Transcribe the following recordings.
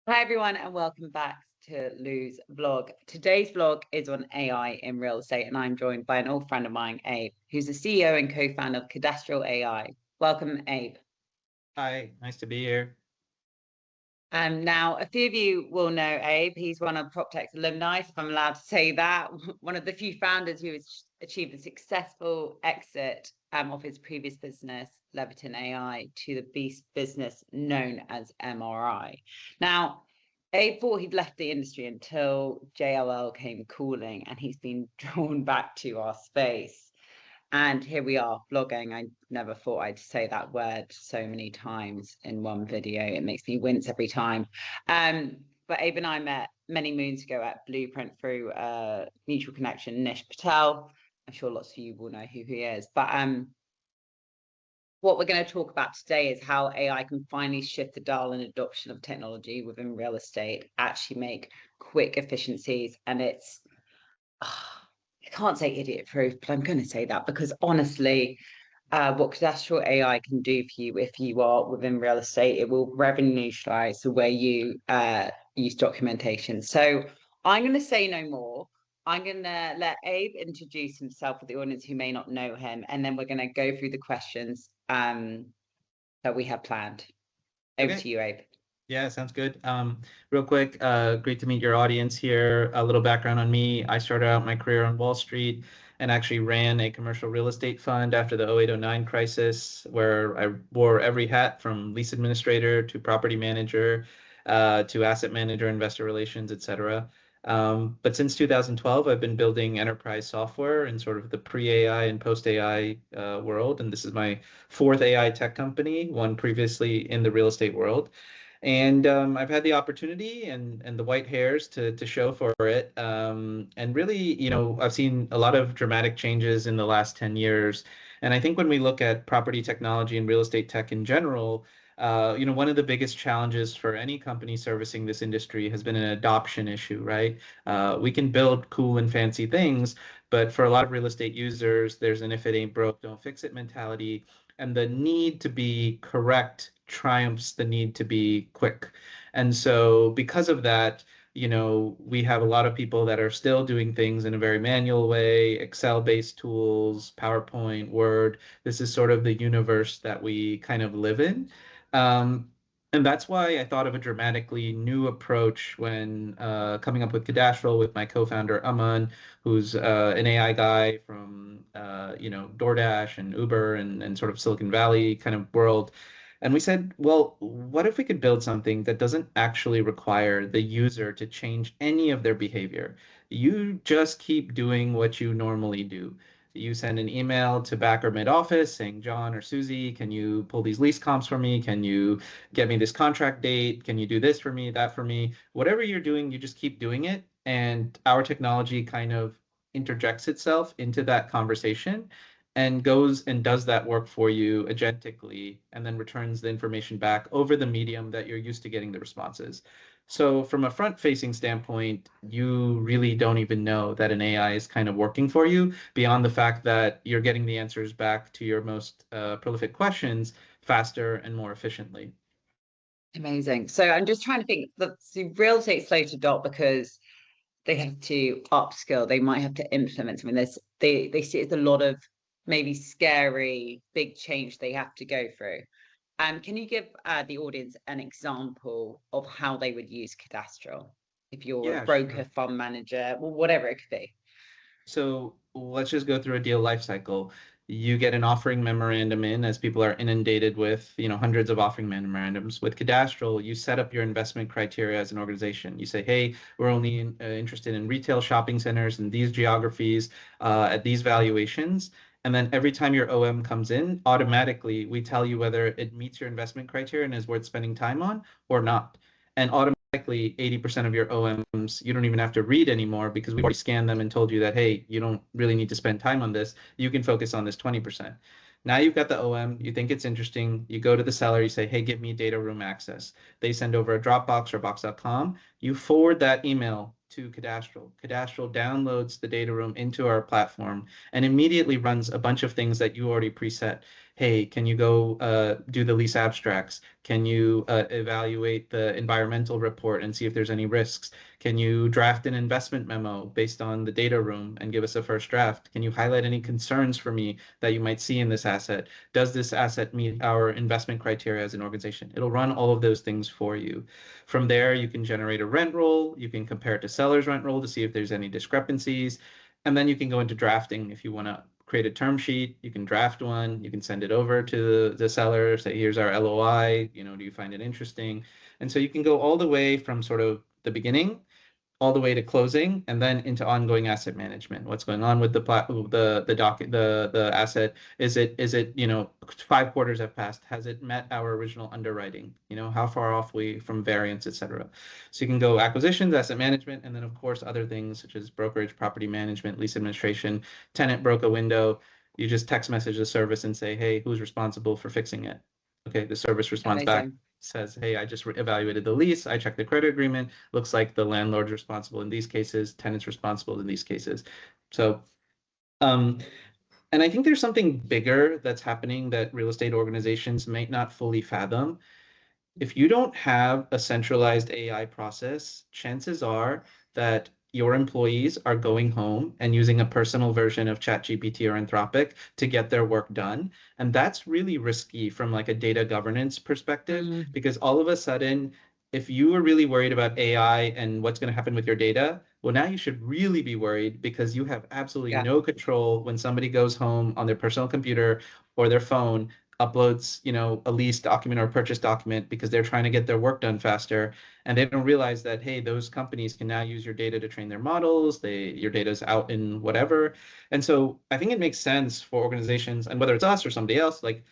Hi everyone and welcome back to Lou's vlog. Today's vlog is on AI in real estate and I'm joined by an old friend of mine, Abe, who's the CEO and co-founder of Cadastral AI. Welcome, Abe. Hi, nice to be here. Now, a few of you will know Abe. He's one of PropTech's alumni, if I'm allowed to say that. One of the few founders who has achieved a successful exit of his previous business, Leviton AI, to the beast business known as MRI. Now, Abe thought he'd left the industry until JLL came calling, and he's been drawn back to our space. And here we are, vlogging. I never thought I'd say that word so many times in one video. It makes me wince every time. But Abe and I met many moons ago at Blueprint through a mutual connection, Nish Patel. I'm sure lots of you will know who he is. But what we're going to talk about today is how AI can finally shift the dial in adoption of technology within real estate, actually make quick efficiencies. And it's... I can't say idiot proof, but I'm going to say that because honestly, what cadastral AI can do for you if you are within real estate, it will revolutionize the way you use documentation. So I'm going to say no more. I'm going to let Abe introduce himself for the audience who may not know him, and then we're going to go through the questions that we have planned. Over to you, Abe. Yeah, sounds good. Real quick, great to meet your audience here. A little background on me. I started out my career on Wall Street and actually ran a commercial real estate fund after the 08-09 crisis, where I wore every hat from lease administrator to property manager to asset manager, investor relations, etc. But since 2012, I've been building enterprise software in sort of the pre-AI and post-AI world. And this is my fourth AI tech company, one previously in the real estate world. And I've had the opportunity and the white hairs to show for it. And really, I've seen a lot of dramatic changes in the last 10 years. And I think when we look at property technology and real estate tech in general, one of the biggest challenges for any company servicing this industry has been an adoption issue, right? We can build cool and fancy things, but for a lot of real estate users, there's an if it ain't broke, don't fix it mentality. And the need to be correct triumphs the need to be quick. And so because of that, we have a lot of people that are still doing things in a very manual way, Excel-based tools, PowerPoint, Word. This is sort of the universe that we kind of live in. And that's why I thought of a dramatically new approach when coming up with Cadastral with my co-founder Aman, who's an AI guy from DoorDash and Uber and sort of Silicon Valley kind of world. And we said, well, what if we could build something that doesn't actually require the user to change any of their behavior? You just keep doing what you normally do. You send an email to back or mid office saying, John or Susie, can you pull these lease comps for me? Can you get me this contract date? Can you do this for me, that for me? Whatever you're doing, you just keep doing it. And our technology kind of interjects itself into that conversation and goes and does that work for you agentically and then returns the information back over the medium that you're used to getting the responses. So from a front-facing standpoint, you really don't even know that an AI is kind of working for you beyond the fact that you're getting the answers back to your most prolific questions faster and more efficiently. Amazing. So I'm just trying to think that the real estate slow to adopt because they have to upskill. They might have to implement something. They see it's a lot of maybe scary, big change they have to go through. Can you give the audience an example of how they would use Cadastral if you're a broker, sure. fund manager, or whatever it could be? So let's just go through a deal life cycle. You get an offering memorandum in as people are inundated with, hundreds of offering memorandums. With Cadastral, you set up your investment criteria as an organization. You say, hey, we're only interested in retail shopping centers in these geographies at these valuations. And then every time your OM comes in, automatically we tell you whether it meets your investment criteria and is worth spending time on or not. And automatically 80% of your OMs, you don't even have to read anymore because we've already scanned them and told you that, hey, you don't really need to spend time on this. You can focus on this 20%. Now you've got the OM, you think it's interesting, you go to the seller, you say, hey, give me data room access. They send over a Dropbox or Box.com. You forward that email to Cadastral. Cadastral downloads the data room into our platform and immediately runs a bunch of things that you already preset. hey, can you go do the lease abstracts? Can you evaluate the environmental report and see if there's any risks? Can you draft an investment memo based on the data room and give us a first draft? Can you highlight any concerns for me that you might see in this asset? Does this asset meet our investment criteria as an organization? It'll run all of those things for you. From there, you can generate a rent roll. You can compare it to seller's rent roll to see if there's any discrepancies. And then you can go into drafting if you want to create a term sheet. You can draft one. You can send it over to the seller, say, here's our LOI. You know, do you find it interesting? And so you can go all the way from sort of the beginning all the way to closing, and then into ongoing asset management. What's going on with the asset? Is it, you know, 5 quarters have passed? Has it met our original underwriting? You know, how far off we from variance, et cetera. So you can go acquisitions, asset management, and then of course other things such as brokerage, property management, lease administration, tenant broke a window. You just text message the service and say, hey, who's responsible for fixing it? Okay, the service responds back, says, hey, I just evaluated the lease. I checked the credit agreement. Looks like the landlord's responsible in these cases, tenant's responsible in these cases. So, and I think there's something bigger that's happening that real estate organizations might not fully fathom. If you don't have a centralized AI process, chances are that your employees are going home and using a personal version of ChatGPT or Anthropic to get their work done. And that's really risky from like a data governance perspective, because all of a sudden, if you were really worried about AI and what's going to happen with your data, well, now you should really be worried because you have absolutely no control when somebody goes home on their personal computer or their phone, uploads, you know, a lease document or a purchase document because they're trying to get their work done faster. And they don't realize that, hey, those companies can now use your data to train their models. Your data's out in whatever. And so I think it makes sense for organizations, and whether it's us or somebody else, like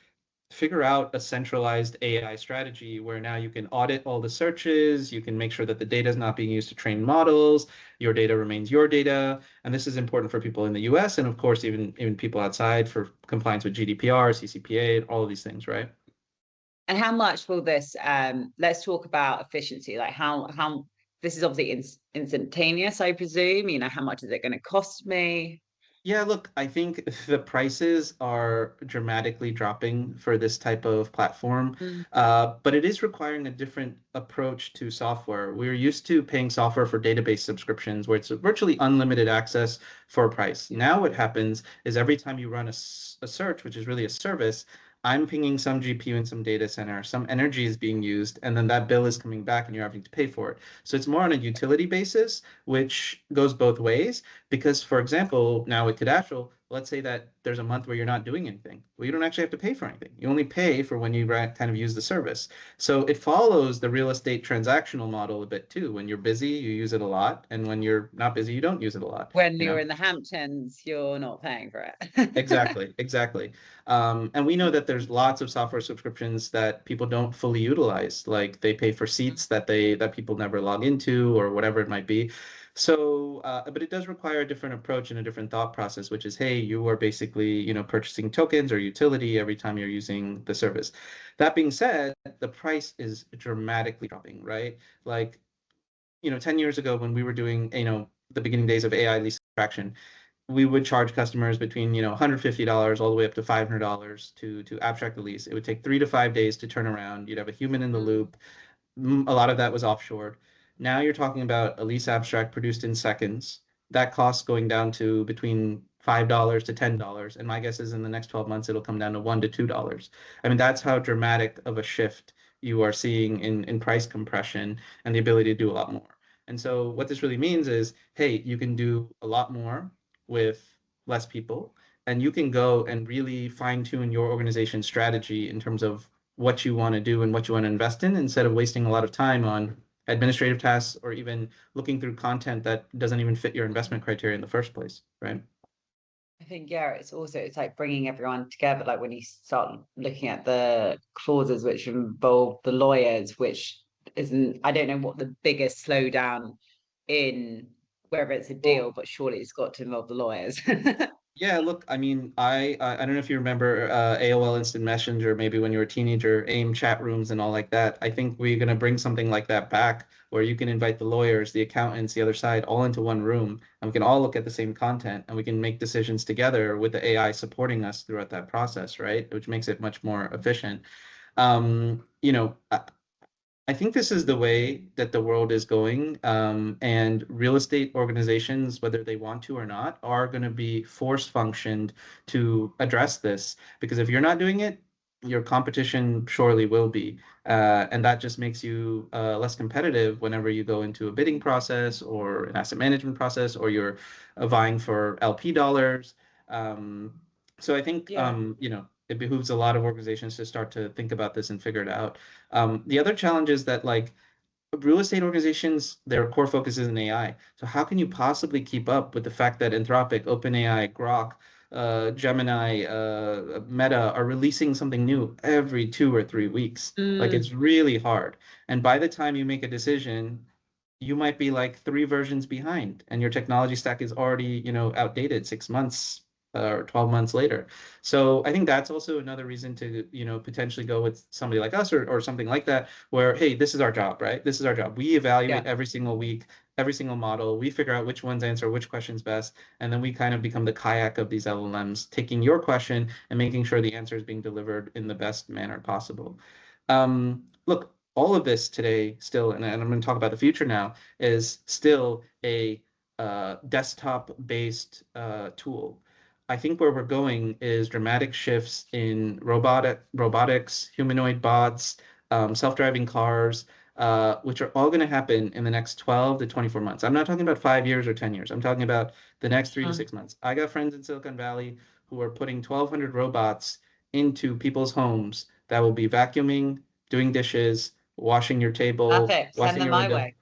figure out a centralized AI strategy where now you can audit all the searches, you can make sure that the data is not being used to train models, your data remains your data. And this is important for people in the US and of course, even people outside for compliance with GDPR, CCPA, all of these things, right? And how much will this, let's talk about efficiency, like how this is obviously instantaneous, I presume, you know, how much is it going to cost me? Yeah, look, I think the prices are dramatically dropping for this type of platform, but it is requiring a different approach to software. We're used to paying software for database subscriptions where it's virtually unlimited access for a price. Now what happens is every time you run a search, which is really a service, I'm pinging some GPU in some data center, some energy is being used, and then that bill is coming back and you're having to pay for it. So it's more on a utility basis, which goes both ways. Because, for example, now with Cadastral, let's say that there's a month where you're not doing anything. Well, you don't actually have to pay for anything. You only pay for when you kind of use the service. So it follows the real estate transactional model a bit too. When you're busy, you use it a lot. And when you're not busy, you don't use it a lot. When you're in the Hamptons, you're not paying for it. Exactly. And we know that there's lots of software subscriptions that people don't fully utilize. Like they pay for seats that people never log into or whatever it might be. So, but it does require a different approach and a different thought process, which is, hey, you are basically, you know, purchasing tokens or utility every time you're using the service. That being said, the price is dramatically dropping, right? Like, you know, 10 years ago when we were doing, you know, the beginning days of AI lease abstraction, we would charge customers between, you know, $150 all the way up to $500 to abstract the lease. It would take 3 to 5 days to turn around. You'd have a human in the loop. A lot of that was offshored. Now you're talking about a lease abstract produced in seconds. That cost going down to between $5 to $10. And my guess is in the next 12 months, it'll come down to $1 to $2. I mean, that's how dramatic of a shift you are seeing in price compression and the ability to do a lot more. And so what this really means is, hey, you can do a lot more with less people, and you can go and really fine tune your organization's strategy in terms of what you want to do and what you want to invest in instead of wasting a lot of time on administrative tasks or even looking through content that doesn't even fit your investment criteria in the first place, right? I think, yeah, it's like bringing everyone together. Like when you start looking at the clauses which involve the lawyers, which isn't, I don't know what the biggest slowdown in whether it's a deal, but surely it's got to involve the lawyers. Yeah, look, I mean, I don't know if you remember AOL Instant Messenger, maybe when you were a teenager, AIM chat rooms and all like that. I think we're going to bring something like that back, where you can invite the lawyers, the accountants, the other side, all into one room, and we can all look at the same content, and we can make decisions together with the AI supporting us throughout that process, right? Which makes it much more efficient. You know, I think this is the way that the world is going, and real estate organizations, whether they want to or not, are going to be force functioned to address this. Because if you're not doing it, your competition surely will be, and that just makes you less competitive whenever you go into a bidding process or an asset management process, or you're vying for LP dollars. Um, so I think Yeah. it behooves a lot of organizations to start to think about this and figure it out. The other challenge is that like real estate organizations, their core focus is in AI. So how can you possibly keep up with the fact that Anthropic, OpenAI, Grok, Gemini, Meta are releasing something new every 2 or 3 weeks? Like Mm, it's really hard. And by the time you make a decision, you might be like 3 versions behind, and your technology stack is already, outdated 6 months or 12 months later. So I think that's also another reason to, potentially go with somebody like us, or something like that, where, hey, this is our job, right? This is our job. We yeah. evaluate every single week, every single model. We figure out which ones answer which questions best. And then we kind of become the kayak of these LLMs, taking your question and making sure the answer is being delivered in the best manner possible. Look, all of this today still, and I'm going to talk about the future now, is still a desktop-based tool. I think where we're going is dramatic shifts in robotics, humanoid bots, self-driving cars, which are all going to happen in the next 12 to 24 months. I'm not talking about 5 years or 10 years. I'm talking about the next 3 to 6 months. I got friends in Silicon Valley who are putting 1,200 robots into people's homes that will be vacuuming, doing dishes, washing your table, Perfect. Send washing them your my window. way.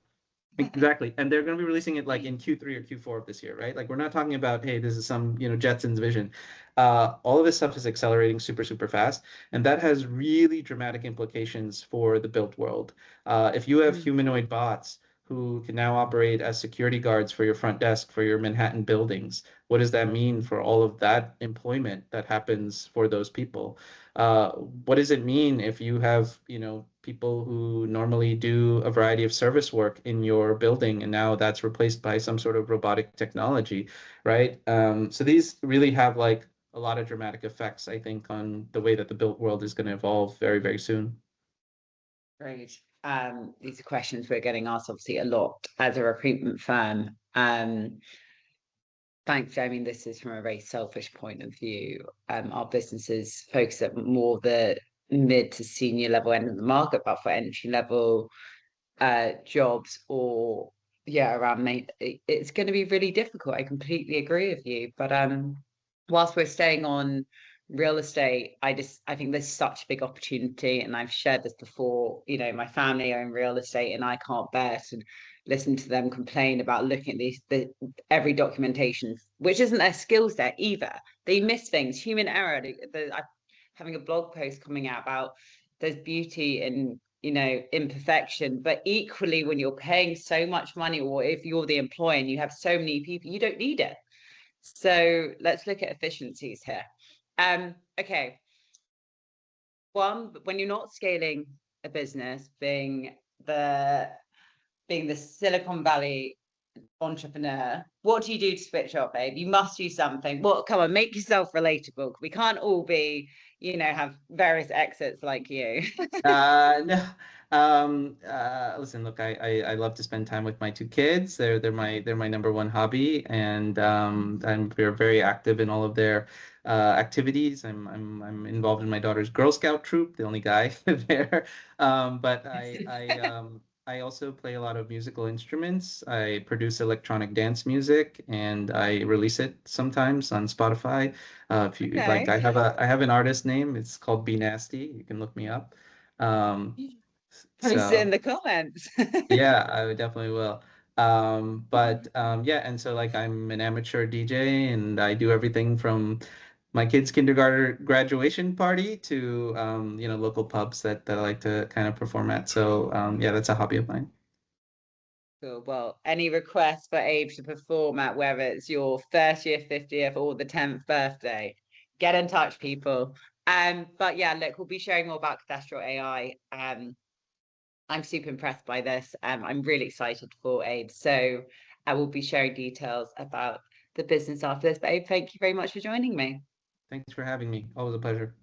Exactly. And they're going to be releasing it like in Q3 or Q4 of this year, right? Like we're not talking about, hey, this is some, Jetsons vision. All of this stuff is accelerating super, super fast. And that has really dramatic implications for the built world. If you have Mm, humanoid bots who can now operate as security guards for your front desk, for your Manhattan buildings, what does that mean for all of that employment that happens for those people? What does it mean if you have, people who normally do a variety of service work in your building, and now that's replaced by some sort of robotic technology, right? So these really have like a lot of dramatic effects, I think, on the way that the built world is going to evolve very, very soon. great. These are questions we're getting asked obviously a lot as a recruitment firm. Thanks. I mean, this is from a very selfish point of view. Our businesses focus at more the mid to senior level end of the market, but for entry level jobs or around it's going to be really difficult. I completely agree with you. But whilst we're staying on real estate, I think there's such a big opportunity, and I've shared this before. My family own real estate, and I can't bear to listen to them complain about looking at every documentation, which isn't their skill set either. They miss things, human error. I'm having a blog post coming out about there's beauty in imperfection, but equally when you're paying so much money, or if you're the employer and you have so many people, you don't need it. So let's look at efficiencies here. Okay, one, when you're not scaling a business, being the Silicon Valley entrepreneur, what do you do to switch off, babe? You must do something. What? Come on, make yourself relatable. We can't all be, have various exits like you. No. Listen, look, I love to spend time with my 2 kids. They're my number one hobby, and we're very active in all of their activities. I'm involved in my daughter's Girl Scout troop, the only guy there. But I also play a lot of musical instruments. I produce electronic dance music, and I release it sometimes on Spotify. If you like, Okay. I have an artist name. It's called Be Nasty. You can look me up. Um, Post it in so the comments. yeah, I definitely will. But yeah, and so like I'm an amateur DJ, and I do everything from my kids' kindergarten graduation party to local pubs that I like to kind of perform at. So yeah, that's a hobby of mine. Cool. Well, any requests for Abe to perform at, whether it's your 30th, 50th, or the 10th birthday, get in touch, people. But yeah, look, we'll be sharing more about Cadastral AI. I'm super impressed by this. I'm really excited for Abe. So I will be sharing details about the business after this. But Abe, thank you very much for joining me. Thanks for having me. Always a pleasure.